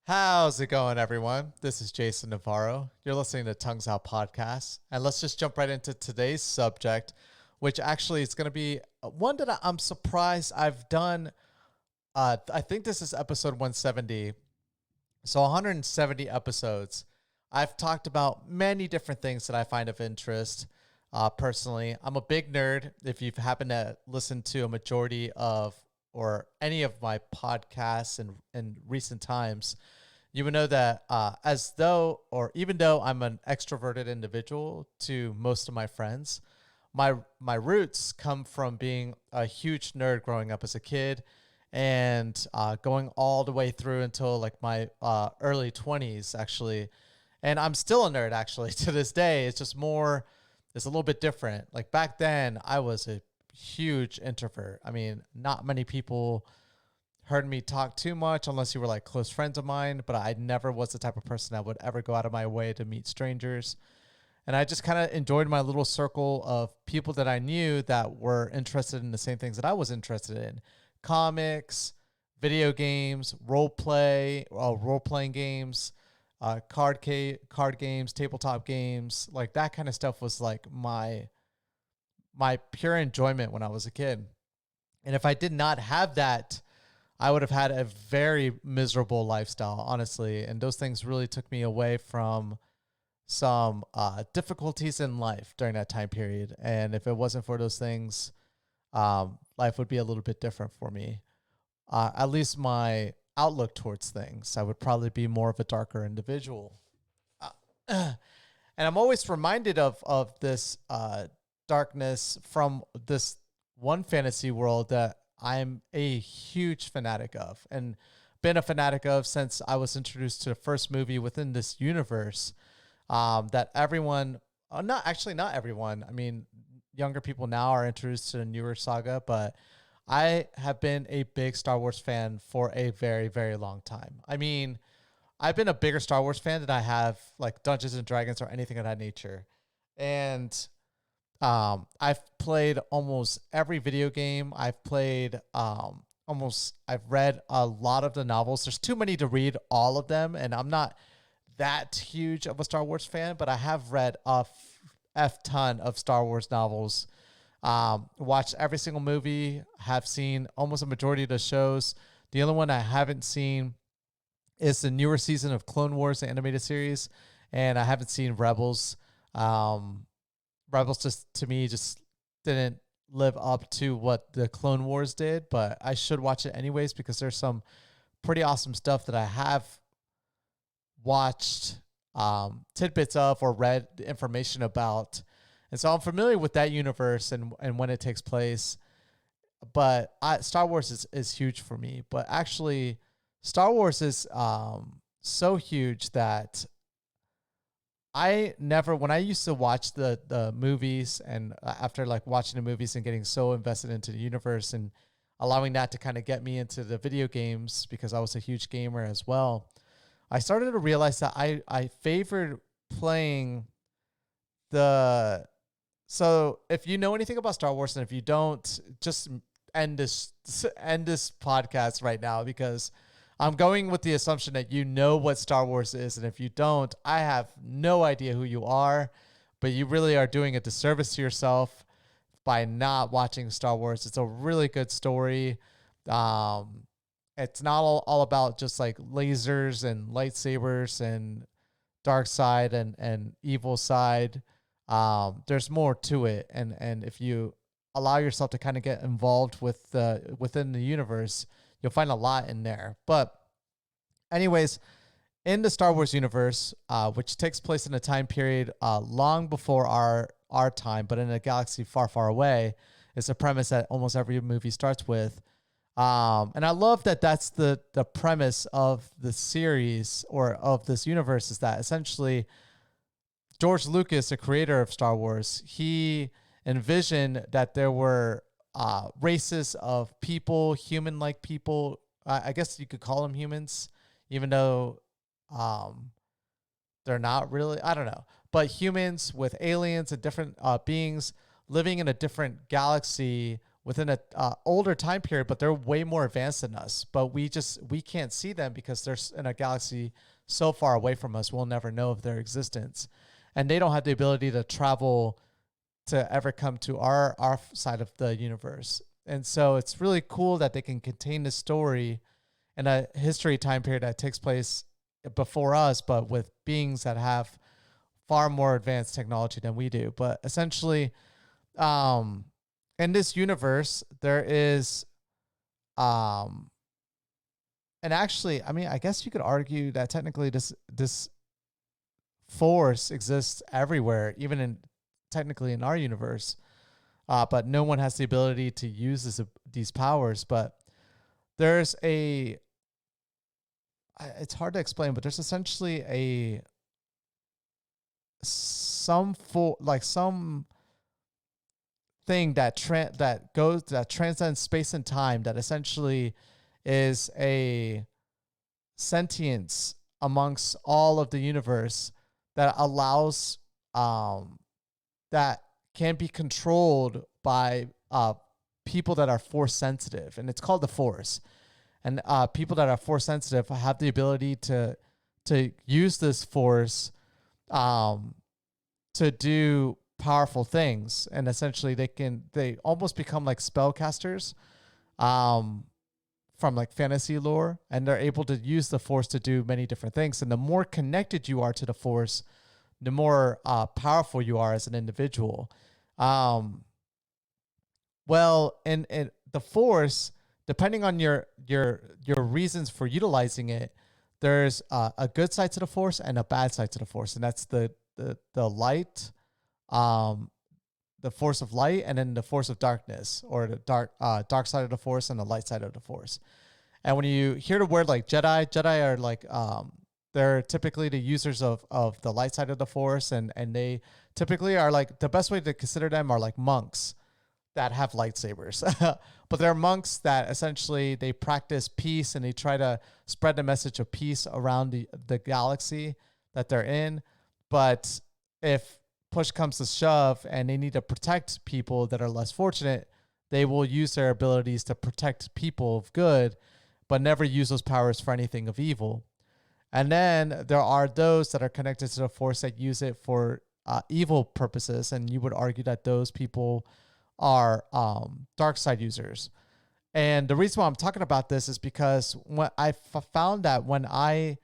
How's it going, everyone? This is Jason Navarro. You're listening to Tongues Out Podcast. And let's just jump right into today's subject, which actually is going to be one that I'm surprised I've done. I think this is episode 170. So 170 episodes. I've talked about many different things that I find of interest. Personally, I'm a big nerd. If you've happened to listen to a majority of or any of my podcasts in recent times, you would know that as though or even though I'm an extroverted individual to most of my friends, my roots come from being a huge nerd growing up as a kid and going all the way through until like my early 20s actually. And I'm still a nerd actually to this day. It's a little bit different. Like back then, I was a huge introvert. I mean, not many people heard me talk too much unless you were like close friends of mine, but I never was the type of person that would ever go out of my way to meet strangers. And I just kind of enjoyed my little circle of people that I knew that were interested in the same things that I was interested in: comics, video games, role playing games, card games, tabletop games. Like that kind of stuff was like my pure enjoyment when I was a kid. And if I did not have that, I would have had a very miserable lifestyle, honestly. And those things really took me away from some difficulties in life during that time period. And if it wasn't for those things, life would be a little bit different for me. At least my outlook towards things, I would probably be more of a darker individual. And I'm always reminded of this darkness from this one fantasy world that I'm a huge fanatic of and been a fanatic of since I was introduced to the first movie within this universe. That everyone, not everyone. I mean, younger people now are introduced to the newer saga, but I have been a big Star Wars fan for a very, very long time. I mean, I've been a bigger Star Wars fan than I have like Dungeons and Dragons or anything of that nature. And I've played almost every video game. I've read a lot of the novels. There's too many to read all of them, and I'm not that huge of a Star Wars fan, but I have read a f ton of Star Wars novels. Watched every single movie. Have seen almost a majority of the shows. The only one I haven't seen is the newer season of Clone Wars, the animated series, and I haven't seen Rebels. Rebels just to me just didn't live up to what the Clone Wars did, but I should watch it anyways because there's some pretty awesome stuff that I have watched tidbits of or read information about. And so I'm familiar with that universe and when it takes place. But Star Wars is huge for me. But actually, Star Wars is so huge that when I used to watch the movies and after like watching the movies and getting so invested into the universe and allowing that to kind of get me into the video games because I was a huge gamer as well, I started to realize that I favored playing the. So if you know anything about Star Wars and if you don't, just end this podcast right now because I'm going with the assumption that you know what Star Wars is. And if you don't, I have no idea who you are, but you really are doing a disservice to yourself by not watching Star Wars. It's a really good story. It's not all about just like lasers and lightsabers and dark side and evil side. There's more to it. And if you allow yourself to kind of get involved with within the universe, you'll find a lot in there. But anyways, in the Star Wars universe, which takes place in a time period long before our time, but in a galaxy far, far away, is a premise that almost every movie starts with. And I love that that's the premise of the series or of this universe is that essentially George Lucas, the creator of Star Wars, he envisioned that there were races of people, human-like people. I guess you could call them humans, even though they're not really. I don't know. But humans with aliens and different beings living in a different galaxy within a older time period, but they're way more advanced than us. But we can't see them because they're in a galaxy so far away from us. We'll never know of their existence, and they don't have the ability to travel to ever come to our side of the universe. And so it's really cool that they can contain the story in a history time period that takes place before us, but with beings that have far more advanced technology than we do. But essentially, in this universe, there is, and actually, I mean, I guess you could argue that technically this force exists everywhere, even in technically in our universe, but no one has the ability to use these powers. But there's it's hard to explain, but there's essentially some thing that transcends space and time, that essentially is a sentience amongst all of the universe that allows that can be controlled by people that are force sensitive, and it's called the Force. And people that are force sensitive have the ability to use this force to do powerful things, and essentially they almost become like spellcasters from like fantasy lore, and they're able to use the force to do many different things. And the more connected you are to the force, the more powerful you are as an individual. Well, in the force, depending on your reasons for utilizing it, there's a good side to the force and a bad side to the force, and that's the light, the force of light, and then the force of darkness, or the dark side of the force and the light side of the force. And when you hear the word like Jedi are like they're typically the users of the light side of the force, and they typically are like, the best way to consider them are like monks that have lightsabers. But they're monks that essentially they practice peace, and they try to spread the message of peace around the galaxy that they're in. But if push comes to shove and they need to protect people that are less fortunate, they will use their abilities to protect people of good, but never use those powers for anything of evil. And then there are those that are connected to the force that use it for evil purposes, and you would argue that those people are dark side users. And the reason why I'm talking about this is because when I found that when I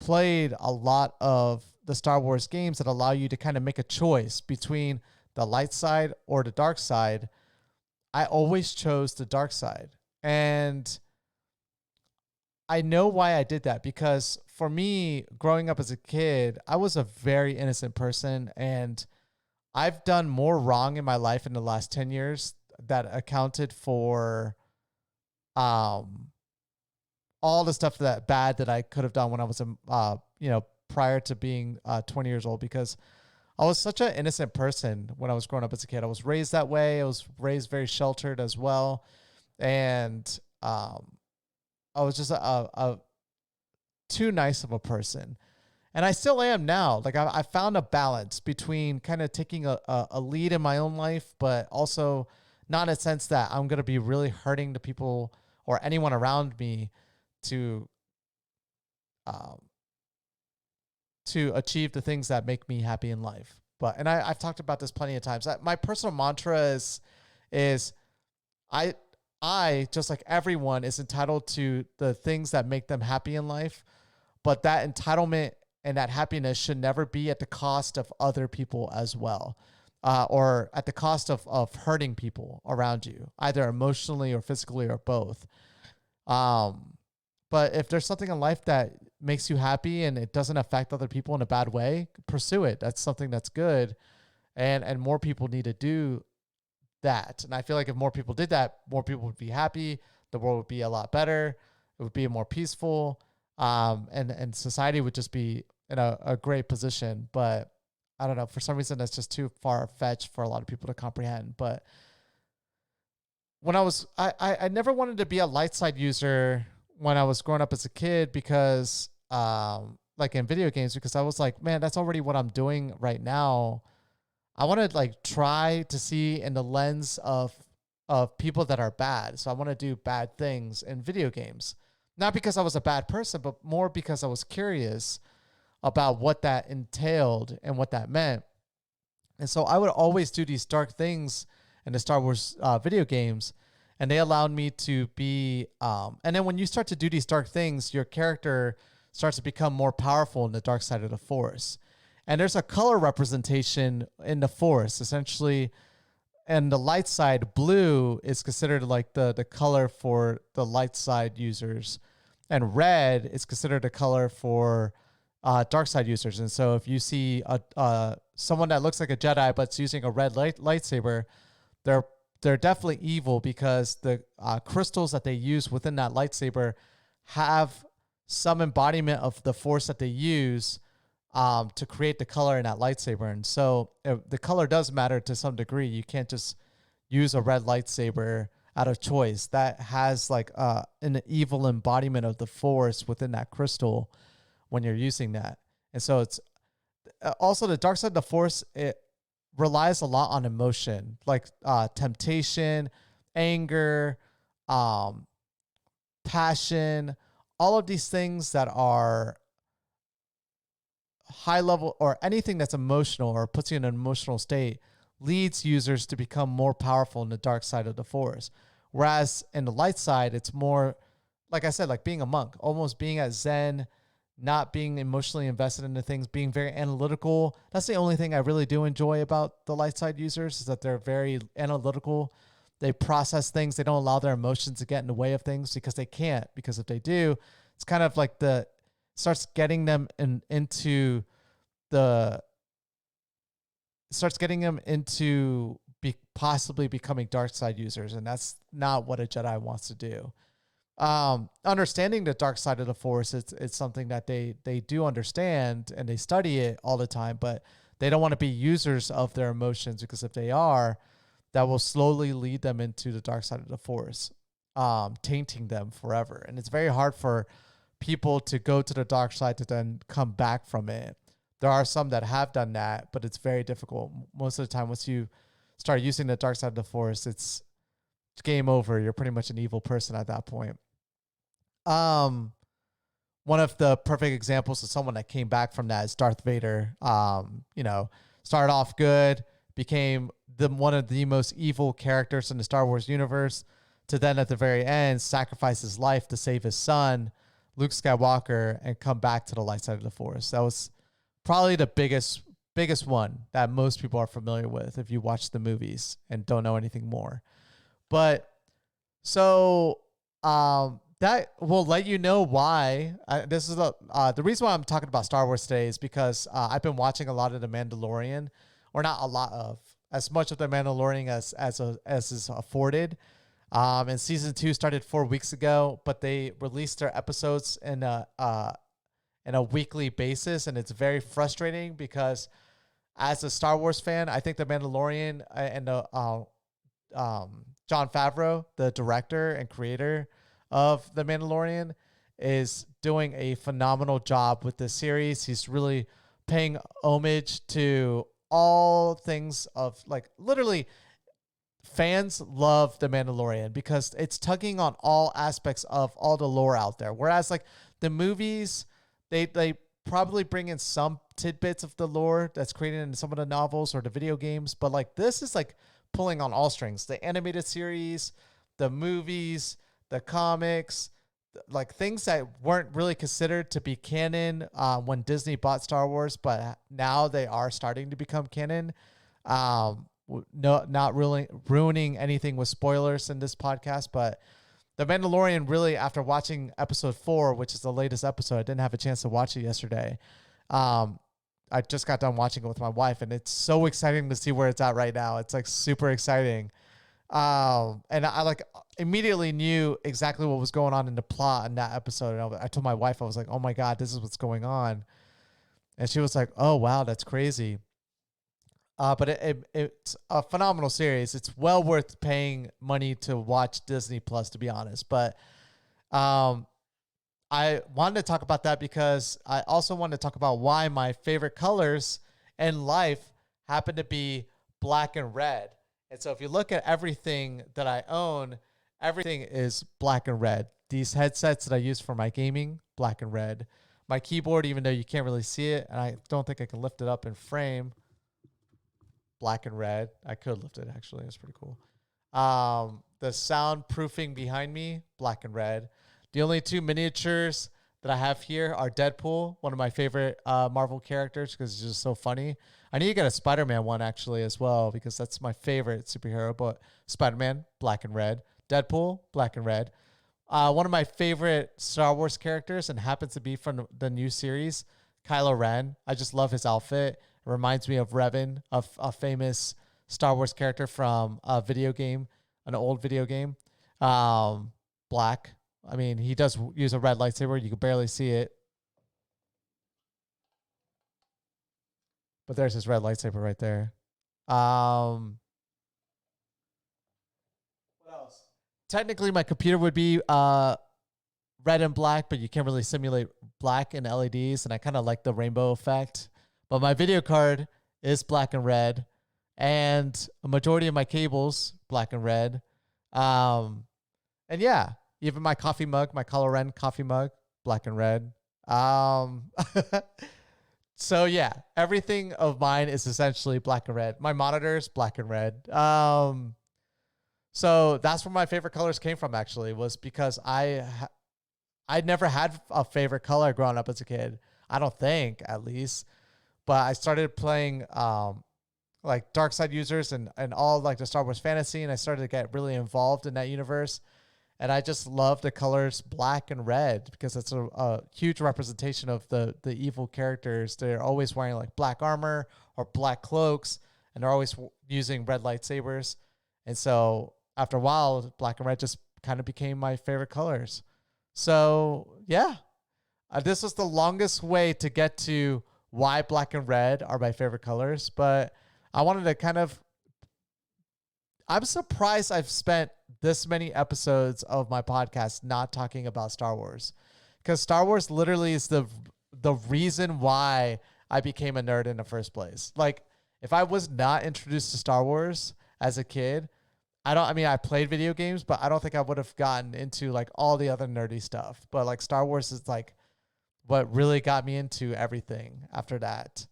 played a lot of the Star Wars games that allow you to kind of make a choice between the light side or the dark side, I always chose the dark side. And I know why I did that, because for me, growing up as a kid, I was a very innocent person, and I've done more wrong in my life in the last 10 years that accounted for all the stuff that bad that I could have done when I was prior to being 20 years old, because I was such an innocent person when I was growing up as a kid. I was raised that way. I was raised very sheltered as well. And I was just a too nice of a person. And I still am now. Like I found a balance between kind of taking a lead in my own life, but also not in a sense that I'm going to be really hurting the people or anyone around me to achieve the things that make me happy in life. And I've talked about this plenty of times. My personal mantra is I, just like everyone, is entitled to the things that make them happy in life, but that entitlement and that happiness should never be at the cost of other people as well, or at the cost of hurting people around you, either emotionally or physically or both. But if there's something in life that makes you happy and it doesn't affect other people in a bad way, pursue it. That's something that's good. And more people need to do that. And I feel like if more people did that, more people would be happy. The world would be a lot better. It would be more peaceful. And society would just be in a great position. But I don't know, for some reason that's just too far fetched for a lot of people to comprehend. But when I never wanted to be a light side user when I was growing up as a kid, because like in video games, because I was like, man, that's already what I'm doing right now. I want to like try to see in the lens of of people that are bad. So I want to do bad things in video games. Not because I was a bad person, but more because I was curious about what that entailed and what that meant. And so I would always do these dark things in the Star Wars video games, and they allowed me to be. And then when you start to do these dark things, your character starts to become more powerful in the dark side of the Force. And there's a color representation in the Force, essentially. And the light side, blue, is considered like the color for the light side users, and red is considered a color for dark side users. And so if you see someone that looks like a Jedi but's using a red lightsaber, they're definitely evil, because the crystals that they use within that lightsaber have some embodiment of the Force that they use to create the color in that lightsaber. And so the color does matter to some degree. You can't just use a red lightsaber out of choice. That has like an evil embodiment of the Force within that crystal when you're using that. And so it's also the dark side of the Force. It relies a lot on emotion, like temptation, anger, passion, all of these things that are high level, or anything that's emotional or puts you in an emotional state, leads users to become more powerful in the dark side of the Force. Whereas in the light side, it's more, like I said, like being a monk, almost being at Zen, not being emotionally invested into things, being very analytical. That's the only thing I really do enjoy about the light side users, is that they're very analytical. They process things. They don't allow their emotions to get in the way of things, because they can't. Because if they do, it's kind of like starts getting them into possibly becoming dark side users. And that's not what a Jedi wants to do. Understanding the dark side of the Force, it's something that they do understand, and they study it all the time, but they don't want to be users of their emotions, because if they are, that will slowly lead them into the dark side of the Force, tainting them forever. And it's very hard for people to go to the dark side to then come back from it. There are some that have done that, but it's very difficult. Most of the time, once you start using the dark side of the Force, it's game over. You're pretty much an evil person at that point. One of the perfect examples of someone that came back from that is Darth Vader. Started off good, became one of the most evil characters in the Star Wars universe, to then at the very end sacrifice his life to save his son, Luke Skywalker, and come back to the light side of the Force. That was probably the biggest one that most people are familiar with if you watch the movies and don't know anything more. But so that will let you know why. This is the reason why I'm talking about Star Wars today is because I've been watching a lot of The Mandalorian, or not a lot of, as much of The Mandalorian as is afforded. And season 2 started 4 weeks ago, but they released their episodes in a weekly basis, and it's very frustrating because as a Star Wars fan, I think The Mandalorian and Jon Favreau, the director and creator of The Mandalorian, is doing a phenomenal job with this series. He's really paying homage to all things of, like, literally fans love The Mandalorian because it's tugging on all aspects of all the lore out there. Whereas like the movies, they probably bring in some tidbits of the lore that's created in some of the novels or the video games, but like this is like pulling on all strings. The animated series, the movies, the comics, like things that weren't really considered to be canon when Disney bought Star Wars, but now they are starting to become canon. No, not really ruining anything with spoilers in this podcast, but The Mandalorian really, after watching episode 4, which is the latest episode, I didn't have a chance to watch it yesterday. I just got done watching it with my wife, and it's so exciting to see where it's at right now. It's like super exciting. And I like immediately knew exactly what was going on in the plot in that episode. And I told my wife, I was like, oh my God, this is what's going on. And she was like, oh wow, that's crazy. But it's a phenomenal series. It's well worth paying money to watch Disney Plus, to be honest. But I wanted to talk about that because I also wanted to talk about why my favorite colors in life happen to be black and red. And so if you look at everything that I own, everything is black and red. These headsets that I use for my gaming, black and red. My keyboard, even though you can't really see it, and I don't think I can lift it up in frame, black and red. I could lift it actually. It's pretty cool. The soundproofing behind me, black and red. The only two miniatures that I have here are Deadpool, one of my favorite Marvel characters because it's just so funny. I need to get a Spider-Man one actually as well because that's my favorite superhero. But Spider-Man, black and red. Deadpool, black and red. One of my favorite Star Wars characters and happens to be from the new series, Kylo Ren. I just love his outfit. It reminds me of Revan, a famous Star Wars character from a video game, an old video game. Black. I mean, he does use a red lightsaber. You can barely see it. But there's his red lightsaber right there. What else? Technically, my computer would be red and black, but you can't really simulate black in LEDs, and I kind of like the rainbow effect. But my video card is black and red, and a majority of my cables, black and red. And yeah, even my coffee mug, my Kylo Ren coffee mug, black and red. So yeah, everything of mine is essentially black and red. My monitors, black and red. So that's where my favorite colors came from. Actually, was because I never had a favorite color growing up as a kid. I don't think, at least. But I started playing like Dark Side Users and all like the Star Wars fantasy, and I started to get really involved in that universe. And I just love the colors black and red because it's a huge representation of the evil characters. They're always wearing like black armor or black cloaks, and they're always using red lightsabers. And so after a while, black and red just kind of became my favorite colors. So yeah, this was the longest way to get to why black and red are my favorite colors. But I wanted to kind of, I'm surprised I've spent this many episodes of my podcast not talking about Star Wars, because Star Wars literally is the reason why I became a nerd in the first place. Like, if I was not introduced to Star Wars as a kid, I played video games, but I don't think I would have gotten into like all the other nerdy stuff. But like Star Wars is like what really got me into everything after that.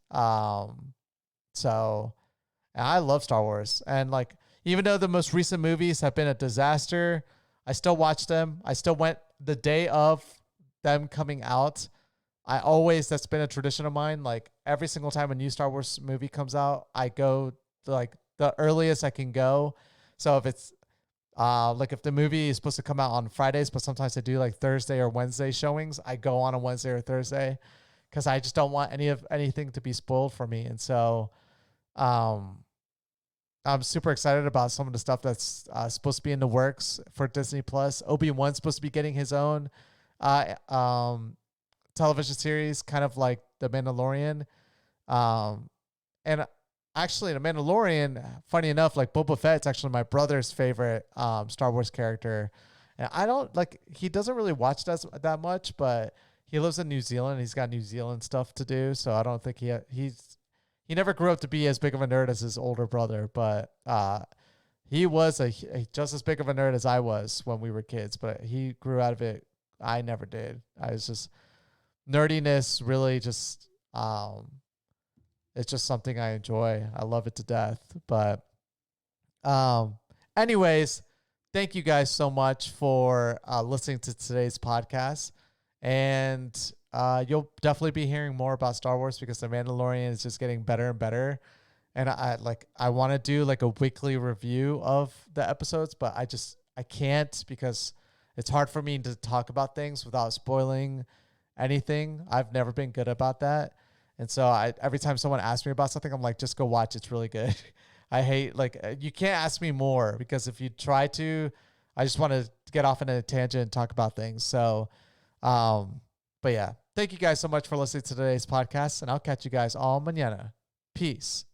So and I love Star Wars, and like, even though the most recent movies have been a disaster, I still watch them. I still went the day of them coming out. That's been a tradition of mine. Like, every single time a new Star Wars movie comes out, I go to like the earliest I can go. So if it's like if the movie is supposed to come out on Fridays, but sometimes I do like Thursday or Wednesday showings, I go on a Wednesday or Thursday because I just don't want anything to be spoiled for me. And so I'm super excited about some of the stuff that's supposed to be in the works for Disney Plus. Obi-Wan's supposed to be getting his own television series, kind of like The Mandalorian. And actually, The Mandalorian, funny enough, like Boba Fett's actually my brother's favorite Star Wars character. And he doesn't really watch that much, but he lives in New Zealand. He's got New Zealand stuff to do, so I don't think he never grew up to be as big of a nerd as his older brother, but he was just as big of a nerd as I was when we were kids, but he grew out of it. I never did. I was just, nerdiness really just, it's just something I enjoy. I love it to death. But anyways, thank you guys so much for listening to today's podcast. And you'll definitely be hearing more about Star Wars because The Mandalorian is just getting better and better. And I want to do like a weekly review of the episodes, but I can't because it's hard for me to talk about things without spoiling anything. I've never been good about that. And so every time someone asks me about something, I'm like, just go watch. It's really good. I hate, you can't ask me more because if you try to, I just want to get off in a tangent and talk about things. So, but yeah, thank you guys so much for listening to today's podcast, and I'll catch you guys all mañana. Peace.